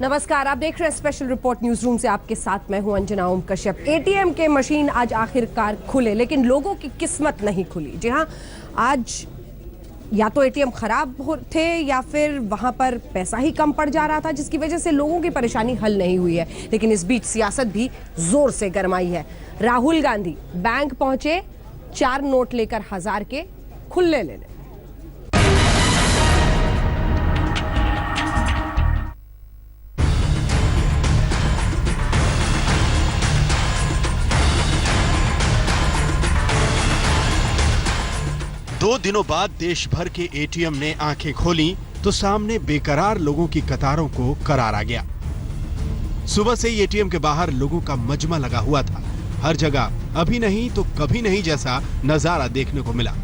नमस्कार, आप देख रहे हैं स्पेशल रिपोर्ट न्यूज रूम से। आपके साथ मैं हूं अंजना ओम कश्यप। एटीएम के मशीन आज आखिरकार खुले, लेकिन लोगों की किस्मत नहीं खुली। जी हां, आज या तो एटीएम खराब थे या फिर वहां पर पैसा ही कम पड़ जा रहा था, जिसकी वजह से लोगों की परेशानी हल नहीं हुई है। लेकिन इस बीच सियासत भी जोर से गरमाई है। राहुल गांधी बैंक पहुंचे 4 नोट लेकर 1000 के खुले लेने। दो दिनों बाद देश भर के एटीएम ने आंखें खोली तो सामने बेकरार लोगों की कतारों को करार आ गया। सुबह से ही एटीएम के बाहर लोगों का मजमा लगा हुआ था। हर जगह अभी नहीं तो कभी नहीं जैसा नजारा देखने को मिला।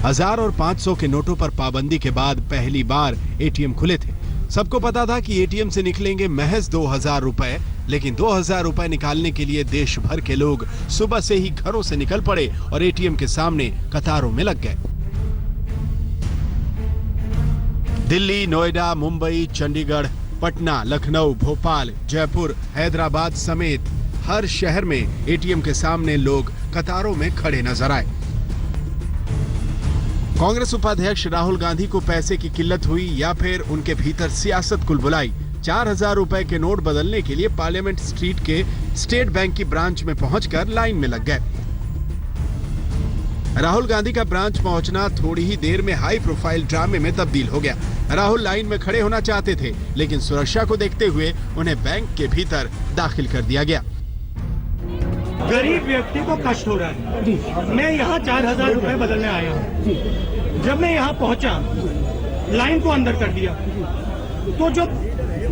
1000 और 500 के नोटों पर पाबंदी के बाद पहली बार एटीएम खुले थे। सबको पता था कि एटीएम से निकलेंगे महज 2000 रुपए, लेकिन 2000 रुपए निकालने के लिए देश भर के लोग सुबह से ही घरों से निकल पड़े और एटीएम के सामने कतारों में लग गए। दिल्ली, नोएडा, मुंबई, चंडीगढ़, पटना, लखनऊ, भोपाल, जयपुर, हैदराबाद समेत हर शहर में एटीएम के सामने लोग कतारों में खड़े नजर आए। कांग्रेस उपाध्यक्ष राहुल गांधी को पैसे की किल्लत हुई या फिर उनके भीतर सियासत कुलबुलाई। 4000 रुपए के नोट बदलने के लिए पार्लियामेंट स्ट्रीट के स्टेट बैंक की ब्रांच में पहुंचकर लाइन में लग गए। राहुल गांधी का ब्रांच पहुंचना थोड़ी ही देर में हाई प्रोफाइल ड्रामे में तब्दील हो गया। राहुल लाइन में खड़े होना चाहते थे, लेकिन सुरक्षा को देखते हुए उन्हें बैंक के भीतर दाखिल कर दिया गया। गरीब व्यक्ति को कष्ट हो रहा है। मैं यहाँ 4000 रुपए बदलने आया हूँ। जब मैं यहाँ पहुँचा, लाइन को अंदर कर दिया, तो जब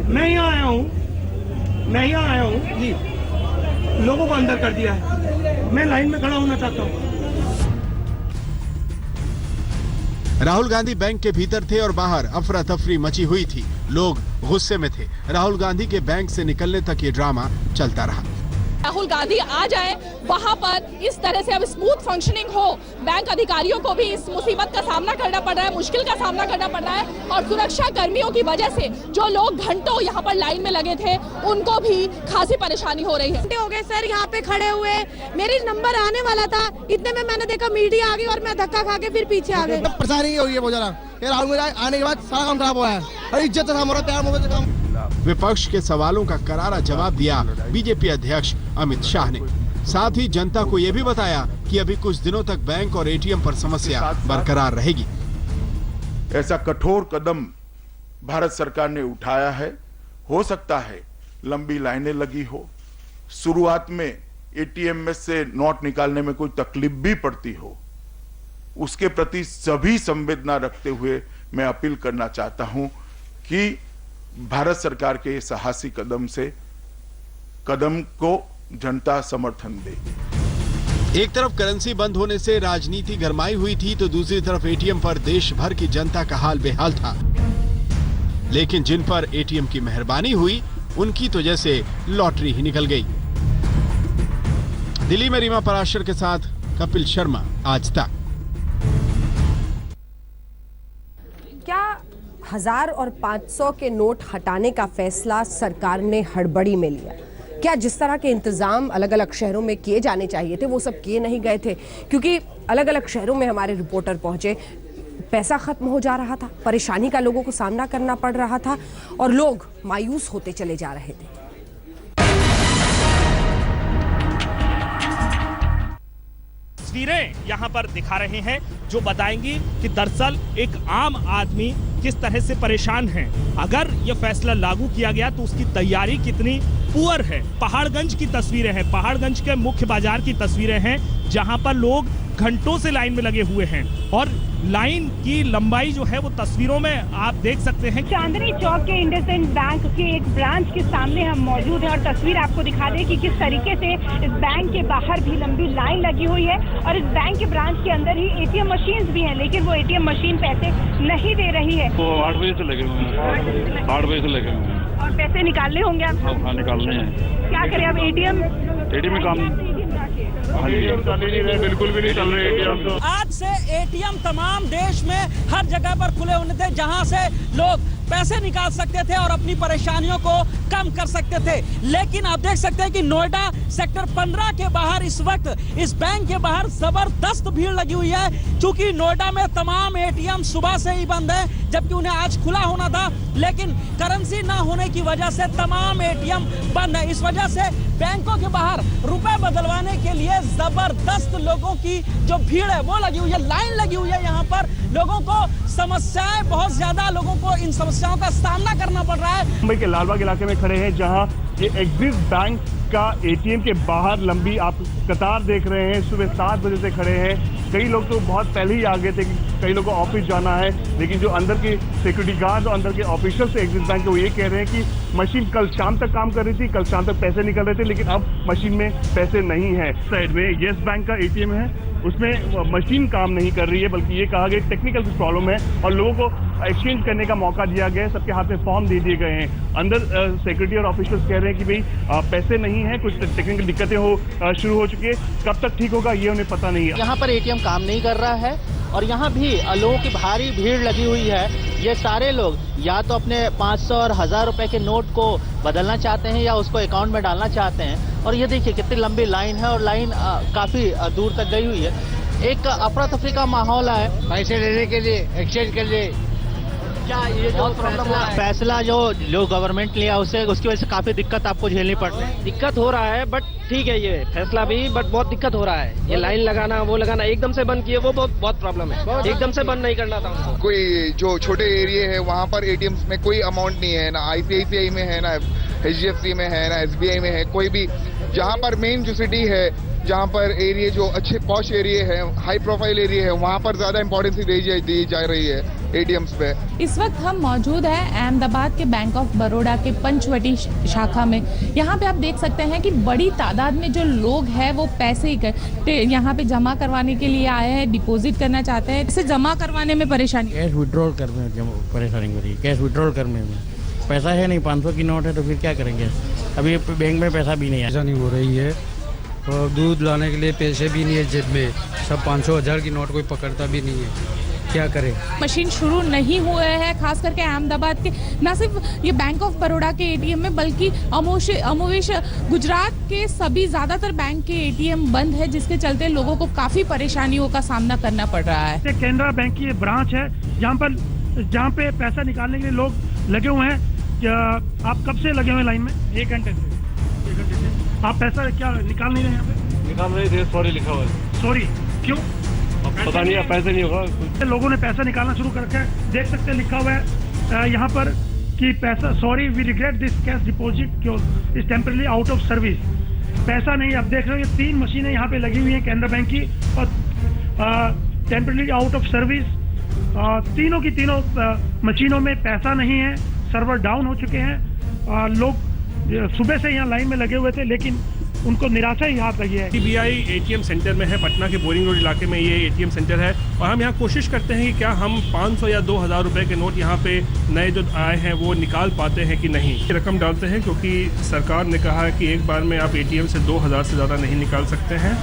मैं यहाँ आया हूँ, लोगों को अंदर कर दिया है। मैं लाइन में खड़ा होना चाहता हूँ। राहुल गांधी बैंक के भीतर थे और बाहर अफरा तफरी मची हुई थी। लोग गुस्से में थे। राहुल गांधी के बैंक से निकलने तक ये ड्रामा चलता रहा। राहुल गांधी आ जाए वहां पर, इस तरह से अब स्मूथ फंक्शनिंग हो। बैंक अधिकारियों को भी इस मुसीबत का सामना करना पड़ रहा है, मुश्किल का सामना करना पड़ रहा है, और सुरक्षा कर्मियों की वजह से जो लोग घंटों यहाँ पर लाइन में लगे थे उनको भी खासी परेशानी हो रही है। घंटे हो गए सर यहाँ पे खड़े हुए, मेरी नंबर आने वाला था, इतने में मैंने देखा मीडिया आ गई और मैं धक्का खा के फिर पीछे आ गई। परेशानी हो गई है बहुत ज्यादा। राहुल आने के बाद सारा काम खराब हुआ है और इज्जत था हमारा, प्यार मोहब्बत का काम। विपक्ष के सवालों का करारा जवाब दिया बीजेपी अध्यक्ष अमित शाह ने। साथ ही जनता को यह भी बताया कि अभी कुछ दिनों तक बैंक और एटीएम पर समस्या बरकरार रहेगी। ऐसा कठोर कदम भारत सरकार ने उठाया है। हो सकता है लंबी लाइनें लगी हो, शुरुआत में एटीएम में से नोट निकालने में कोई तकलीफ भी पड़ती हो, उसके प्रति सभी संवेदना रखते हुए मैं अपील करना चाहता हूं कि भारत सरकार के साहसी कदम को जनता समर्थन दे। एक तरफ करेंसी बंद होने से राजनीति गरमाई हुई थी, तो दूसरी तरफ एटीएम पर देश भर की जनता का हाल बेहाल था। लेकिन जिन पर एटीएम की मेहरबानी हुई, उनकी तो जैसे लॉटरी ही निकल गई। दिल्ली में रीमा पराशर के साथ कपिल शर्मा, आज तक। क्या 1000 और 500 के नोट हटाने का फैसला सरकार ने हड़बड़ी में लिया? क्या जिस तरह के इंतजाम अलग अलग शहरों में किए जाने चाहिए थे वो सब किए नहीं गए थे? क्योंकि अलग अलग शहरों में हमारे रिपोर्टर पहुंचे, पैसा खत्म हो जा रहा था, परेशानी का लोगों को सामना करना पड़ रहा था और लोग मायूस होते चले जा रहे थे। तस्वीरें यहाँ पर दिखा रहे हैं जो बताएंगी कि दरअसल एक आम आदमी किस तरह से परेशान है। अगर यह फैसला लागू किया गया तो उसकी तैयारी कितनी पुअर है। पहाड़गंज की तस्वीरें हैं, पहाड़गंज के मुख्य बाजार की तस्वीरें हैं, जहां पर लोग घंटों से लाइन में लगे हुए हैं और लाइन की लंबाई जो है वो तस्वीरों में आप देख सकते हैं। चांदनी चौक के इंडसइंड बैंक के एक ब्रांच के सामने हम मौजूद हैं और तस्वीर आपको दिखा दें कि किस तरीके से इस बैंक के बाहर भी लंबी लाइन लगी हुई है और इस बैंक के ब्रांच के अंदर ही एटीएम मशीन भी हैं, लेकिन वो एटीएम मशीन पैसे नहीं दे रही है। वो 8 बजे से लगे हुए हैं, 8 बजे से लगे हुए हैं और पैसे निकालने होंगे आप? हाँ, निकालने हैं। क्या करें अब? एटीएम में काम चल ही नहीं रहे, बिल्कुल भी नहीं चल रहे एटीएम तो। आज से एटीएम तमाम देश में हर जगह पर खुले होने थे, जहां से लोग पैसे निकाल सकते थे और अपनी परेशानियों को कम कर सकते थे। लेकिन आप देख सकते हैं कि नोएडा सेक्टर 15 के बाहर इस वक्त इस बैंक के बाहर जबरदस्त भीड़ लगी हुई है, क्योंकि नोएडा में तमाम एटीएम सुबह से ही बंद है, जबकि उन्हें आज खुला होना था, लेकिन करेंसी ना होने की वजह से तमाम एटीएम बंद है। इस वजह से बैंकों के बाहर रुपए बदलवाने के लिए जबरदस्त लोगों की जो भीड़ है वो लगी हुई है, लाइन लगी हुई है। यहाँ पर लोगों को समस्याएं बहुत ज्यादा, लोगों को इन समस्याओं का सामना करना पड़ रहा है। मुंबई के लालबाग इलाके में खड़े हैं, जहां ये एक्सिस बैंक का एटीएम के बाहर लंबी आप कतार देख रहे हैं। सुबह 7 बजे से खड़े हैं। कई लोग तो बहुत पहले ही आ गए थे, कई लोगों को ऑफिस जाना है, लेकिन जो अंदर के सिक्योरिटी गार्ड और अंदर के ऑफिशियल से एक्सिस बैंक के वो ये कह रहे हैं कि मशीन कल शाम तक काम कर रही थी, कल शाम तक पैसे निकल रहे थे, लेकिन अब मशीन में पैसे नहीं है। साइड में येस बैंक का एटीएम है, उसमें मशीन काम नहीं कर रही है, बल्कि ये कहा गया टेक्निकल प्रॉब्लम है और लोगों को एक्सचेंज करने का मौका दिया गया है। सबके हाथ में फॉर्म दे दिए गए हैं। अंदर सेक्रेटरी और ऑफिशियल्स कह रहे हैं कि भाई पैसे नहीं है, कुछ टेक्निकल दिक्कतें शुरू हो चुकी है, कब तक ठीक होगा ये उन्हें पता नहीं है। यहाँ पर एटीएम काम नहीं कर रहा है और यहाँ भी लोगों की भारी भीड़ लगी हुई है। ये सारे लोग या तो अपने 500 और 1000 रुपए के नोट को बदलना चाहते हैं या उसको अकाउंट में डालना चाहते हैं। और ये देखिए कितनी लंबी लाइन है और लाइन काफी दूर तक गई हुई है। एक अफरा तफरी का माहौल है पैसे लेने के लिए, एक्सचेंज के लिए। क्या ये जो फैसला जो गवर्नमेंट लिया उससे उसकी वजह से काफी दिक्कत आपको झेलनी पड़ रही है? दिक्कत हो रहा है, बट ठीक है ये फैसला भी, बट बहुत दिक्कत हो रहा है। ये लाइन लगाना वो लगाना एकदम से बंद किए, वो बहुत प्रॉब्लम है। एकदम से बंद नहीं करना था उनको। कोई जो छोटे एरिया है वहाँ पर एटीएम्स में कोई अमाउंट नहीं है, ना ICICI में है, ना HDFC में है, ना SBI में है। कोई भी जहाँ पर मेन जो सिटी है, जहाँ पर एरिया जो अच्छे पॉश एरिया है, हाई प्रोफाइल एरिया है, वहाँ पर ज्यादा इंपॉर्टेंस दी जा रही है एटीएम्स पे। इस वक्त हम मौजूद हैं अहमदाबाद के बैंक ऑफ बड़ौदा के पंचवटी शाखा में। यहाँ पे आप देख सकते हैं कि बड़ी तादाद में जो लोग हैं वो पैसे यहाँ पे जमा करवाने के लिए आए हैं, डिपॉजिट करना चाहते हैं। इसे जमा करवाने में परेशानी, कैश विड्रॉल करने में परेशानी हो रही है। कैश विड्रॉल करने में पैसा है नहीं, 500 की नोट है तो फिर क्या करेंगे? अभी बैंक में पैसा भी नहीं है, ऐसा नहीं हो रही है। और दूध लाने के लिए पैसे भी नहीं है जेब में, सब 500 1000 की नोट कोई पकड़ता भी नहीं है, क्या करें? मशीन शुरू नहीं हुए हैं, खास करके अहमदाबाद के, न सिर्फ ये बैंक ऑफ बड़ौदा के एटीएम में बल्कि अमोविश गुजरात के सभी ज़्यादातर बैंक के एटीएम बंद है, जिसके चलते लोगों को काफ़ी परेशानियों का सामना करना पड़ रहा है। केनरा बैंक की ब्रांच है जहाँ पे पैसा निकालने के लिए लोग लगे हुए हैं। आप कब से लगे हुए लाइन में? 1 घंटे से। आप पैसा क्या निकाल नहीं रहे? यहाँ पे निकाल रहे थे, सॉरी लिखा हुआ है। सॉरी क्यों? पता नहीं है, पैसे नहीं होगा। लोगों ने पैसा निकालना शुरू करके देख सकते हैं, लिखा हुआ है यहाँ पर कि पैसा, sorry we regret this cash deposit is temporary out of service. पैसा नहीं, आप देख रहे हो ये 3 मशीनें यहाँ पे लगी हुई हैं केनरा बैंक की और टेम्पररी आउट ऑफ सर्विस। तीनों की तीनों मशीनों में पैसा नहीं है, सर्वर डाउन हो चुके हैं। लोग सुबह से यहाँ लाइन में लगे हुए थे, लेकिन उनको निराशा ही हाथ लगी है। CBI एटीएम सेंटर में है, पटना के बोरिंग रोड इलाके में ये एटीएम सेंटर है और हम यहाँ कोशिश करते हैं कि क्या हम 500 या 2000 रुपए के नोट यहाँ पे नए जो आए हैं वो निकाल पाते हैं कि नहीं। रकम डालते हैं क्योंकि सरकार ने कहा है कि एक बार में आप एटीएम से 2000 से ज़्यादा नहीं निकाल सकते हैं।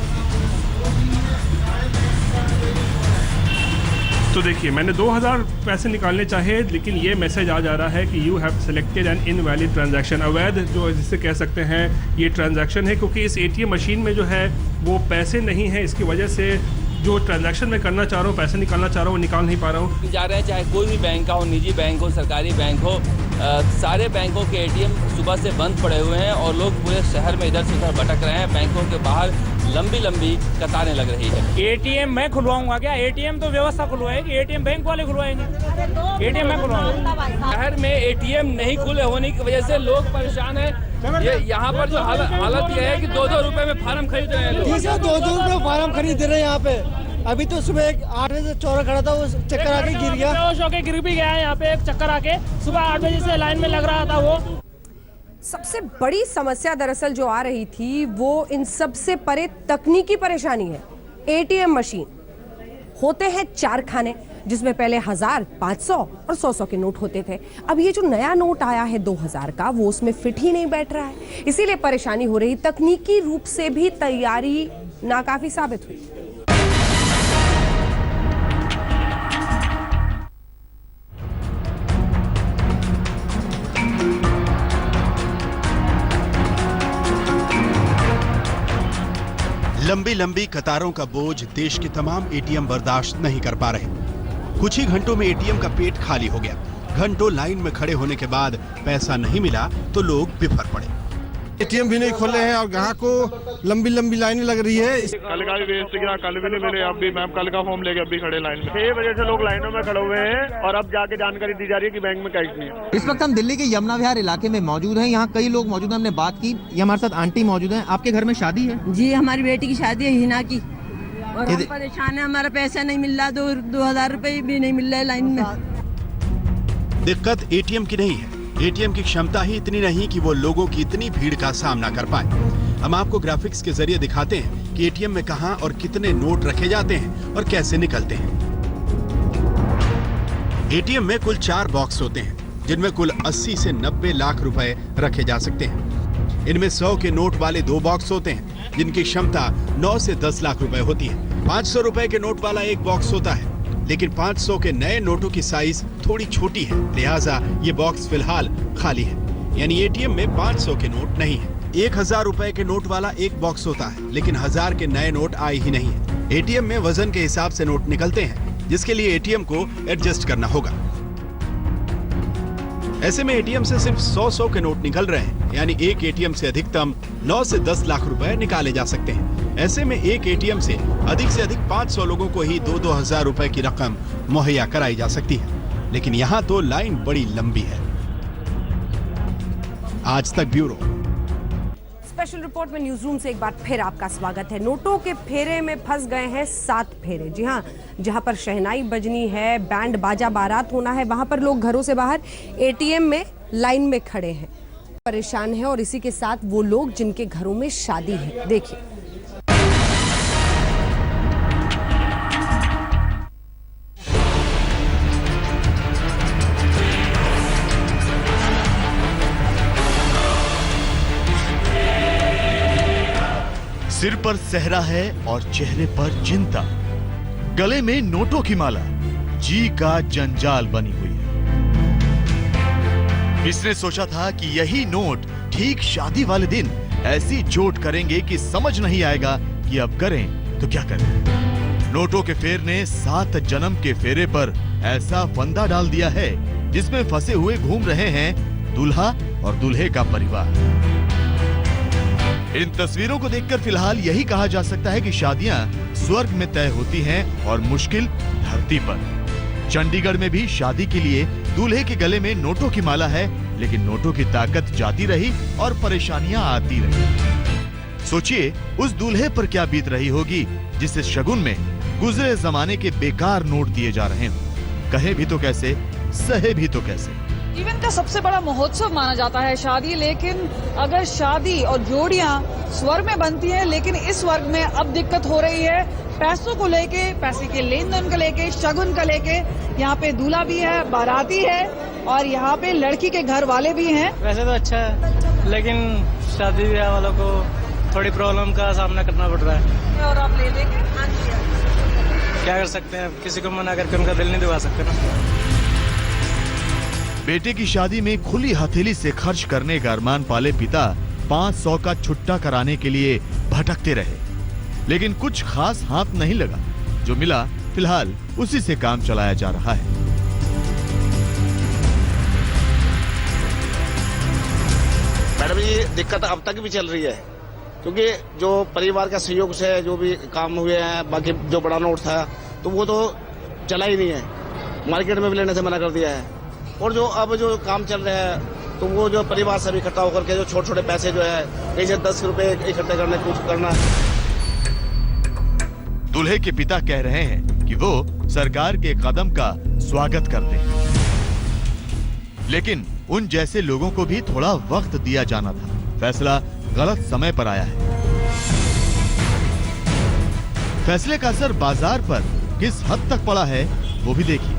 तो देखिए मैंने 2000 पैसे निकालने चाहे, लेकिन ये मैसेज आ जा रहा है कि you have selected N invalid transaction. अवैध जो जिसे कह सकते हैं ये ट्रांजैक्शन है, क्योंकि इस एटीएम मशीन में जो है वो पैसे नहीं है। इसकी वजह से जो ट्रांजैक्शन मैं करना चाह रहा हूँ, पैसे निकालना चाह रहा हूँ, वो निकाल नहीं पा रहा हूँ। जा रहे हैं, चाहे कोई भी बैंक का हो, निजी बैंक हो, सरकारी बैंक हो, सारे बैंकों के एटीएम सुबह से बंद पड़े हुए हैं और लोग पूरे शहर में इधर से उधर भटक रहे हैं। बैंकों के बाहर लंबी कतारें लग रही है। एटीएम मैं खुलवाऊंगा क्या? एटीएम तो व्यवस्था खुलवाएगी, एटीएम बैंक वाले खुलवाएंगे, एटीएम मैं खुलवाऊंगा। शहर में एटीएम नहीं खुले होने की वजह से लोग परेशान हैं। ये यहाँ पर जो हालत ये है कि 2-2 रुपए में फार्म खरीद रहे हैं लोग। 2-2 रुपए फार्म खरीद रहे हैं यहाँ पे। अभी तो सुबह 8 बजे से चौरा खड़ा था, वो चक्कर आके गिर गया, बेहोश होके गिर भी गया है यहाँ पे। एक चक्कर आके सुबह 8 बजे से लाइन में लग रहा था। वो सबसे बड़ी समस्या दरअसल जो आ रही थी वो इन सबसे परे तकनीकी परेशानी है। एटीएम मशीन होते हैं 4 खाने, जिसमें पहले 1000, 500 और 100 के नोट होते थे। अब ये जो नया नोट आया है 2000 का, वो उसमें फिट ही नहीं बैठ रहा है, इसीलिए परेशानी हो रही। तकनीकी रूप से भी तैयारी नाकाफी साबित हुई। लंबी लंबी कतारों का बोझ देश के तमाम एटीएम बर्दाश्त नहीं कर पा रहे। कुछ ही घंटों में एटीएम का पेट खाली हो गया। घंटों लाइन में खड़े होने के बाद पैसा नहीं मिला तो लोग बिफर पड़े। एटीएम भी नहीं खोले हैं और ग्राहक को लंबी लंबी लाइनें लग रही है। कल का भी वेस्ट गया, कल भी नहीं मिले, अब भी मैम कल का फॉर्म लेके अब भी खड़े लाइन में। 6 बजे से लोग लाइनों में खड़े हुए हैं और अब जाके जानकारी दी जा रही है कि बैंक में कैश नहीं है। इस वक्त हम दिल्ली के यमुना विहार इलाके में मौजूद हैं। यहाँ कई लोग मौजूद हैं, हमने बात की। ये हमारे साथ आंटी मौजूद हैं। आपके घर में शादी है? जी, हमारी बेटी की शादी है हिना की, और हम परेशान है। हमारा पैसा नहीं मिल रहा, 2000 रुपए भी नहीं मिल रहा है लाइन में। दिक्कत एटीएम की नहीं है, एटीएम की क्षमता ही इतनी नहीं कि वो लोगों की इतनी भीड़ का सामना कर पाए। हम आपको ग्राफिक्स के जरिए दिखाते हैं कि एटीएम में कहां और कितने नोट रखे जाते हैं और कैसे निकलते हैं। एटीएम में कुल 4 बॉक्स होते हैं, जिनमें कुल 80 से 90 लाख रुपए रखे जा सकते हैं। इनमें 100 के नोट वाले 2 बॉक्स होते हैं, जिनकी क्षमता 9 से 10 लाख रुपए होती है। 500 रुपए के नोट वाला एक बॉक्स होता है, लेकिन 500 के नए नोटों की साइज थोड़ी छोटी है, लिहाजा ये बॉक्स फिलहाल खाली है। यानी एटीएम में 500 के नोट नहीं है। 1000 रुपए के नोट वाला एक बॉक्स होता है, लेकिन 1000 के नए नोट आए ही नहीं है। एटीएम में वजन के हिसाब से नोट निकलते हैं, जिसके लिए एटीएम को एडजस्ट करना होगा। ऐसे में एटीएम से सिर्फ 100 के नोट निकल रहे हैं, यानी एक एटीएम से अधिकतम 9 से 10 लाख रुपए निकाले जा सकते हैं। ऐसे में एक एटीएम से अधिक 500 लोगों को ही 2-2 हजार रुपए की रकम मुहैया कराई जा सकती है, लेकिन यहाँ तो लाइन बड़ी लंबी है। आज तक ब्यूरो। स्पेशल रिपोर्ट में न्यूज रूम से एक बार फिर आपका स्वागत है। नोटों के फेरे में फंस गए हैं 7 फेरे। जी हाँ, जहां पर शहनाई बजनी है, बैंड बाजा बारात होना है, वहां पर लोग घरों से बाहर एटीएम में लाइन में खड़े हैं, परेशान हैं, और इसी के साथ वो लोग जिनके घरों में शादी है। देखिए, सिर पर सेहरा है और चेहरे पर चिंता, गले में नोटों की माला, जी का जंजाल बनी हुई है। इसने सोचा था कि यही नोट ठीक शादी वाले दिन ऐसी चोट करेंगे कि समझ नहीं आएगा कि अब करें तो क्या करें। नोटों के फेर ने 7 जन्म के फेरे पर ऐसा फंदा डाल दिया है जिसमें फंसे हुए घूम रहे हैं दूल्हा और दूल्हे का परिवार। इन तस्वीरों को देखकर फिलहाल यही कहा जा सकता है कि शादियां स्वर्ग में तय होती हैं और मुश्किल धरती पर। चंडीगढ़ में भी शादी के लिए दूल्हे के गले में नोटों की माला है, लेकिन नोटों की ताकत जाती रही और परेशानियां आती रही। सोचिए उस दूल्हे पर क्या बीत रही होगी जिसे शगुन में गुजरे जमाने के बेकार नोट दिए जा रहे हो। कहे भी तो कैसे, सहे भी तो कैसे। जीवन का सबसे बड़ा महोत्सव माना जाता है शादी, लेकिन अगर शादी और जोड़ियां स्वर्ग में बनती हैं, लेकिन इस स्वर्ग में अब दिक्कत हो रही है पैसों को लेके, पैसे के लेन देन को लेके, शगुन का लेके। यहाँ पे दूल्हा भी है, बाराती है, और यहाँ पे लड़की के घर वाले भी हैं। वैसे तो अच्छा है, लेकिन शादी ब्याह वालों को थोड़ी प्रॉब्लम का सामना करना पड़ रहा है। और आप ले लेंगे? क्या कर सकते हैं, किसी को मना करके उनका दिल नहीं दिवा सकते ना। बेटे की शादी में खुली हथेली से खर्च करने का अरमान पाले पिता 500 का छुट्टा कराने के लिए भटकते रहे, लेकिन कुछ खास हाथ नहीं लगा। जो मिला फिलहाल उसी से काम चलाया जा रहा है। मैडम, ये दिक्कत अब तक भी चल रही है, क्योंकि जो परिवार का सहयोग से जो भी काम हुए हैं, बाकी जो बड़ा नोट था तो वो तो चला ही नहीं है, मार्केट में भी लेने से मना कर दिया है। और जो अब जो काम चल रहा है तो वो जो परिवार से इकट्ठा होकर के जो छोटे छोटे पैसे जो है, कहीं से 10 रुपए इकट्ठे करने कुछ करना। दूल्हे के पिता कह रहे हैं कि वो सरकार के कदम का स्वागत करते हैं, लेकिन उन जैसे लोगों को भी थोड़ा वक्त दिया जाना था। फैसला गलत समय पर आया है। फैसले का असर बाजार पर किस हद तक पड़ा है वो भी देखिए।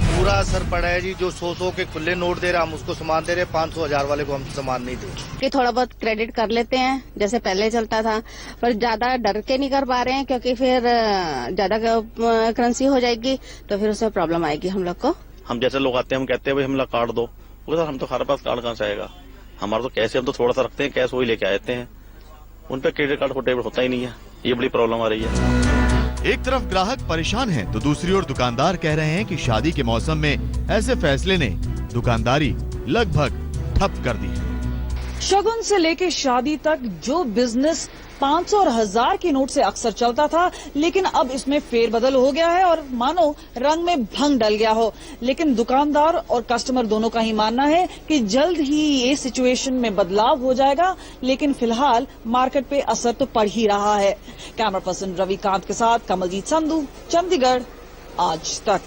पूरा असर पड़ा है जी। जो 100 के खुले नोट दे रहे हम उसको सामान दे रहे, 500-1000 वाले को हम सामान नहीं दे रहे। कि थोड़ा बहुत क्रेडिट कर लेते हैं जैसे पहले चलता था, पर ज्यादा डर के नहीं कर पा रहे हैं क्योंकि फिर ज्यादा करेंसी हो जाएगी तो फिर उसमें प्रॉब्लम आएगी हम लोग को। हम जैसे लोग आते हैं हम कहते हैं भाई हमें कार्ड दो, सर हम तो हमारे पास कार्ड कहाँ से आएगा, हमारा तो कैश हम तो थोड़ा सा रखते हैं, कैश वही लेके आते हैं, उन पर क्रेडिट कार्ड पोर्टेबल होता ही नहीं है। ये बड़ी प्रॉब्लम आ रही है। एक तरफ ग्राहक परेशान हैं, तो दूसरी ओर दुकानदार कह रहे हैं कि शादी के मौसम में ऐसे फैसले ने दुकानदारी लगभग ठप कर दी है। शगुन से लेके शादी तक जो बिजनेस 500 और 1000 की नोट से अक्सर चलता था, लेकिन अब इसमें फेरबदल हो गया है और मानो रंग में भंग डल गया हो। लेकिन दुकानदार और कस्टमर दोनों का ही मानना है कि जल्द ही ये सिचुएशन में बदलाव हो जाएगा, लेकिन फिलहाल मार्केट पे असर तो पड़ ही रहा है। कैमरा पर्सन रविकांत के साथ कमलजीत संधू, चंडीगढ़, आज तक।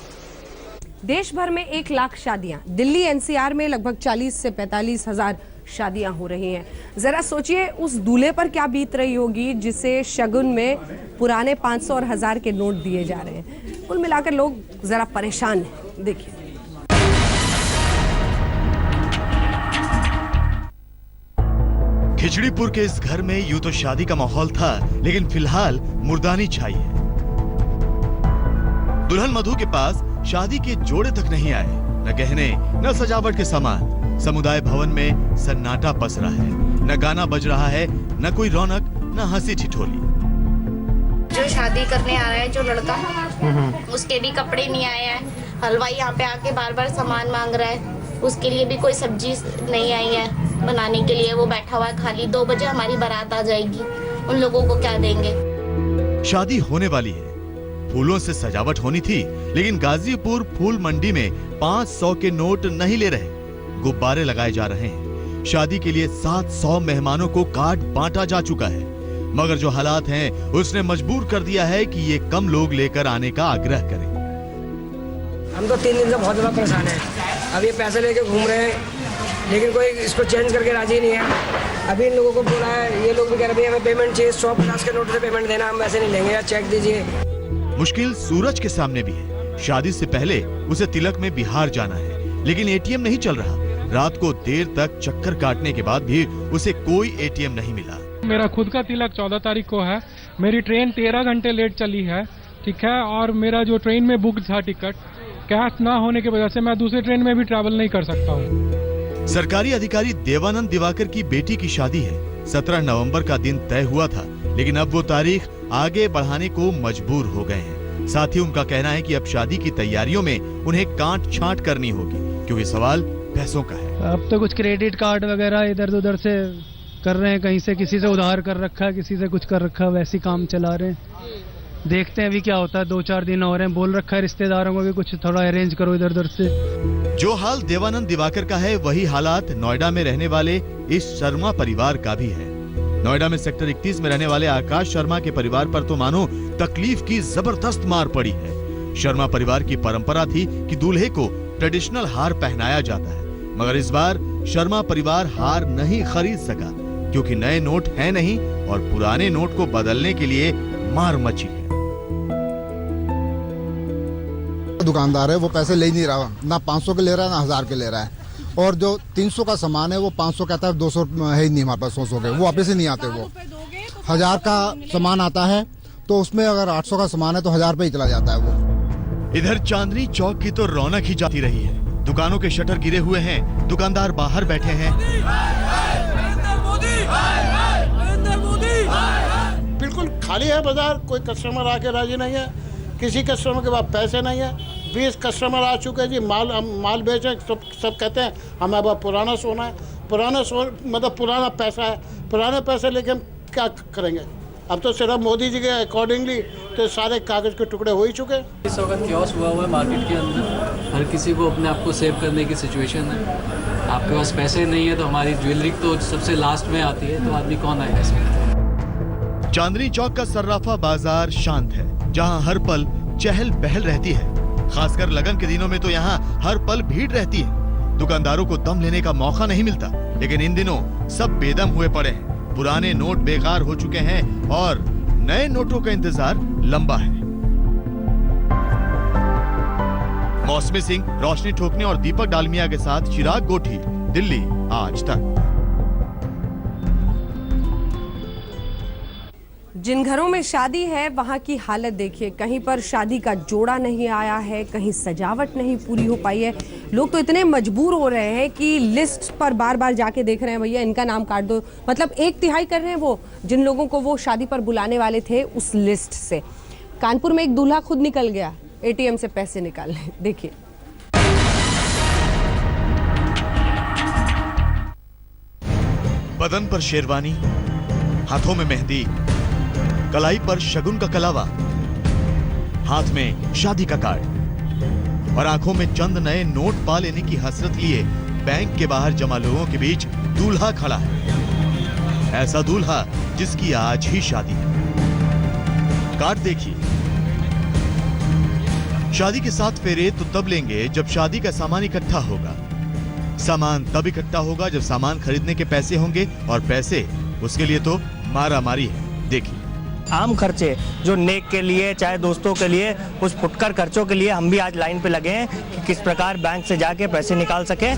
देश भर में 1 लाख शादियां, दिल्ली एनसीआर में लगभग 40 से 45 हजार शादियां हो रही हैं। जरा सोचिए उस दूल्हे पर क्या बीत रही होगी जिसे शगुन में पुराने 500 और 1000 के नोट दिए जा रहे हैं। कुल मिलाकर लोग जरा परेशान हैं। देखिए, खिचड़ीपुर के इस घर में यूं तो शादी का माहौल था, लेकिन फिलहाल मुर्दानी छाई है। दुल्हन मधु के पास शादी के जोड़े तक नहीं आए, न गहने न सजावट के सामान। समुदाय भवन में सन्नाटा पसरा है, न गाना बज रहा है, न कोई रौनक, न हंसी ठिठोली। जो शादी करने आ रहा है जो लड़का, उसके भी कपड़े नहीं आए हैं। हलवाई यहाँ पे आके बार बार सामान मांग रहा है, उसके लिए भी कोई सब्जी नहीं आई है बनाने के लिए। वो बैठा हुआ है खाली। 2 बजे हमारी बारात आ जाएगी, उन लोगों को क्या देंगे। शादी होने वाली है, फूलों से सजावट होनी थी, लेकिन गाजीपुर फूल मंडी में 500 के नोट नहीं ले रहे, गुब्बारे लगाए जा रहे हैं। शादी के लिए 700 मेहमानों को कार्ड बांटा जा चुका है, मगर जो हालात हैं उसने मजबूर कर दिया है कि ये कम लोग लेकर आने का आग्रह करें। हम तो 3 दिन से बहुत ज्यादा परेशान हैं। अब ये पैसे लेके घूम रहे हैं, लेकिन कोई इसको चेंज करके राजी नहीं है। अभी इन लोगों को बोला है, ये लोग भी कह रहे हैं हमें पेमेंट चाहिए, 150 के नोट से पेमेंट देना, हम वैसे नहीं लेंगे, चेक दीजिए। मुश्किल सूरज के सामने भी है। शादी से पहले उसे तिलक में बिहार जाना है, लेकिन एटीएम नहीं चल रहा। रात को देर तक चक्कर काटने के बाद भी उसे कोई एटीएम नहीं मिला। मेरा खुद का तिलक 14 तारीख को है, मेरी ट्रेन 13 घंटे लेट चली है, ठीक है, और मेरा जो ट्रेन में बुक था टिकट, कैश ना होने की वजह से मैं दूसरी ट्रेन में भी ट्रैवल नहीं कर सकता हूँ। सरकारी अधिकारी देवानंद दिवाकर की बेटी की शादी है। 17 नवंबर का दिन तय हुआ था, लेकिन अब वो तारीख आगे बढ़ाने को मजबूर हो गए हैं। साथ ही उनका कहना है कि अब शादी की तैयारियों में उन्हें काट छांट करनी होगी, क्योंकि सवाल पैसों का है। अब तो कुछ क्रेडिट कार्ड वगैरह इधर उधर से कर रहे हैं, कहीं से किसी से उधार कर रखा है, किसी से कुछ कर रखा है, वैसे काम चला रहे हैं। देखते हैं अभी क्या होता है। 2-4 दिन हो रहे हैं, बोल रखा है रिश्तेदारों को भी कुछ थोड़ा अरेंज करो इधर उधर से। जो हाल देवानंद दिवाकर का है, वही हालात नोएडा में रहने वाले इस शर्मा परिवार का भी है। नोएडा में सेक्टर 31 में रहने वाले आकाश शर्मा के परिवार पर तो मानो तकलीफ की जबरदस्त मार पड़ी है। शर्मा परिवार की परंपरा थी कि दूल्हे को ट्रेडिशनल हार पहनाया जाता है, मगर इस बार शर्मा परिवार हार नहीं खरीद सका, क्योंकि नए नोट है नहीं और पुराने नोट को बदलने के लिए मार मची है। दुकानदार है वो पैसे ले नहीं रहा, ना 500 के ले रहा है ना 1000 के ले रहा है, और जो 300 का सामान है वो 500 कहता है, 200 है ही नहीं हमारे पास, 100 के वो वापस ही नहीं आते। वो 1000 का सामान आता है तो उसमें अगर 800 का सामान है तो 1000 पे ही चला जाता है वो। इधर चांदनी चौक की तो रौनक ही जाती रही है। दुकानों के शटर गिरे हुए हैं, दुकानदार बाहर बैठे हैं। बिल्कुल खाली है बाजार, कोई कस्टमर आके राजी नहीं है, किसी कस्टमर के पास पैसे नहीं है। 20 कस्टमर आ चुके जी, माल बेचे, सब कहते हैं हमारे पास पुराना सोना है, मतलब पुराना पैसा है, पुराने पैसे लेके हम क्या करेंगे। अब तो सिर्फ मोदी जी के अकॉर्डिंगली तो सारे कागज के टुकड़े हो ही चुके। इस वक्त क्योस हुआ है मार्केट के अंदर, हर किसी को अपने आप को सेव करने की सिचुएशन है। आपके पास पैसे नहीं है तो हमारी ज्वेलरी तो सबसे लास्ट में आती है, तो आदमी कौन आएगा इसमें। चांदनी चौक का सर्राफा बाजार शांत है, जहां हर पल चहल पहल रहती है। खासकर लगन के दिनों में तो यहाँ हर पल भीड़ रहती है। दुकानदारों को दम लेने का मौका नहीं मिलता, लेकिन इन दिनों सब बेदम हुए पड़े हैं। पुराने नोट बेकार हो चुके हैं और नए नोटों का इंतजार लंबा है। मौसमी सिंह, रोशनी ठोकने और दीपक डालमिया के साथ चिराग गोठी, दिल्ली आज तक। जिन घरों में शादी है वहां की हालत देखिए, कहीं पर शादी का जोड़ा नहीं आया है, कहीं सजावट नहीं पूरी हो पाई है। लोग तो इतने मजबूर हो रहे हैं कि लिस्ट पर बार बार जाके देख रहे हैं, भैया इनका नाम काट दो। मतलब 1/3 कर रहे हैं वो जिन लोगों को वो शादी पर बुलाने वाले थे उस लिस्ट से। कानपुर में एक दूल्हा खुद निकल गया एटीएम से पैसे निकालने, देखिए। बदन पर शेरवानी, हाथों में मेहंदी, कलाई पर शगुन का कलावा, हाथ में शादी का कार्ड और आंखों में चंद नए नोट पा लेने की हसरत लिए बैंक के बाहर जमा लोगों के बीच दूल्हा खड़ा है। ऐसा दूल्हा जिसकी आज ही शादी है। कार्ड देखिए। शादी के 7 फेरे तो तब लेंगे जब शादी का सामान इकट्ठा होगा। सामान तब इकट्ठा होगा जब सामान खरीदने के पैसे होंगे, और पैसे उसके लिए तो मारा मारी है। देखिए, आम खर्चे जो नेक के लिए, चाहे दोस्तों के लिए, उस फुटकर खर्चों के लिए हम भी आज लाइन पे लगे हैं कि किस प्रकार बैंक से जाके पैसे निकाल सके।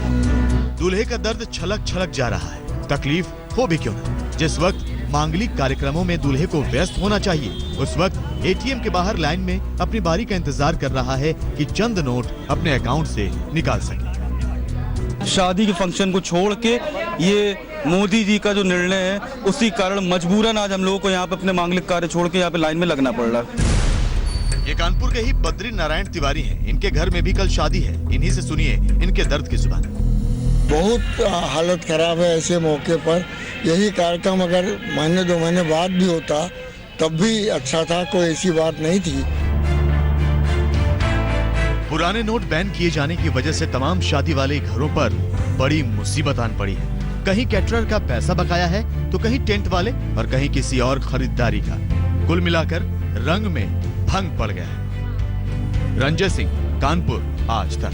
दूल्हे का दर्द छलक छलक जा रहा है। तकलीफ हो भी क्यों न। जिस वक्त मांगलिक कार्यक्रमों में दूल्हे को व्यस्त होना चाहिए, उस वक्त एटीएम के बाहर लाइन में अपनी बारी का इंतजार कर रहा है कि चंद नोट अपने अकाउंट से निकाल सके। शादी के फंक्शन को छोड़ के ये मोदी जी का जो निर्णय है, उसी कारण मजबूरन आज हम लोगों को यहाँ पे अपने मांगलिक कार्य छोड़ के यहाँ पे लाइन में लगना पड़ रहा है। ये कानपुर के ही बद्री नारायण तिवारी हैं। इनके घर में भी कल शादी है। इन्हीं से सुनिए इनके दर्द की जुबान। बहुत हालत खराब है ऐसे मौके पर। यही कार्यक्रम अगर महीने 2 महीने बाद भी होता तब भी अच्छा था, कोई ऐसी बात नहीं थी। पुराने नोट बैन किए जाने की वजह से तमाम शादी वाले घरों पर बड़ी मुसीबत आन पड़ी है। कहीं कैटरर का पैसा बकाया है तो कहीं टेंट वाले और कहीं किसी और खरीदारी का। कुल मिलाकर रंग में भंग पड़ गया है। रंजय सिंह, कानपुर आज तक।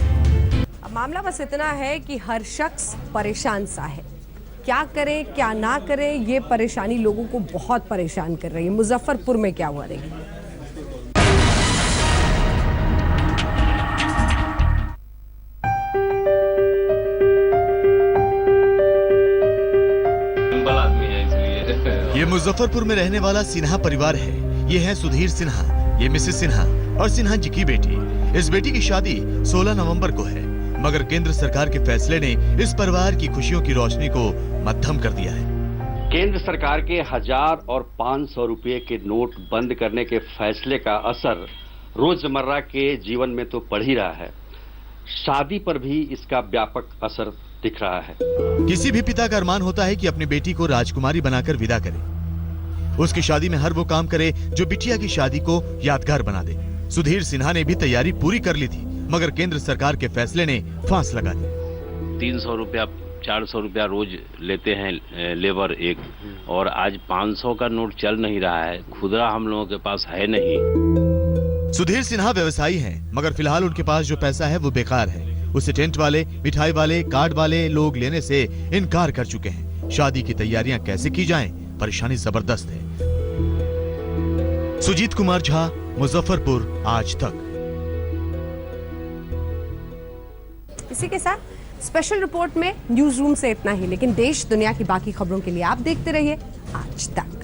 अब मामला बस इतना है कि हर शख्स परेशान सा है। क्या करें क्या ना करें, ये परेशानी लोगों को बहुत परेशान कर रही है। मुजफ्फरपुर में क्या हुआ देखिए। ये मुजफ्फरपुर में रहने वाला सिन्हा परिवार है। ये है सुधीर सिन्हा, ये मिसेस सिन्हा और सिन्हा जी की बेटी। इस बेटी की शादी 16 नवंबर को है, मगर केंद्र सरकार के फैसले ने इस परिवार की खुशियों की रोशनी को मद्धम कर दिया है। केंद्र सरकार के 1000 और 500 रुपए के नोट बंद करने के फैसले का असर रोजमर्रा के जीवन में तो पड़ ही रहा है, शादी पर भी इसका व्यापक असर दिख रहा है। किसी भी पिता का अरमान होता है कि अपनी बेटी को राजकुमारी बनाकर विदा करे, उसकी शादी में हर वो काम करे जो बिटिया की शादी को यादगार बना दे। सुधीर सिन्हा ने भी तैयारी पूरी कर ली थी, मगर केंद्र सरकार के फैसले ने फांस लगा दी। 300 रुपया 400 रुपया रोज लेते हैं लेबर एक, और आज 500 का नोट चल नहीं रहा है। खुदरा हम लोगों के पास है नहीं। सुधीर सिन्हा व्यवसायी हैं, मगर फिलहाल उनके पास जो पैसा है वो बेकार है। उसे टेंट वाले, मिठाई वाले, कार्ड वाले लोग लेने से इनकार कर चुके हैं। शादी की तैयारियां कैसे की जाएं, परेशानी जबरदस्त है। सुजीत कुमार झा, मुजफ्फरपुर आज तक। इसी के साथ स्पेशल रिपोर्ट में न्यूज रूम से इतना ही, लेकिन देश दुनिया की बाकी खबरों के लिए आप देखते रहिए आज तक।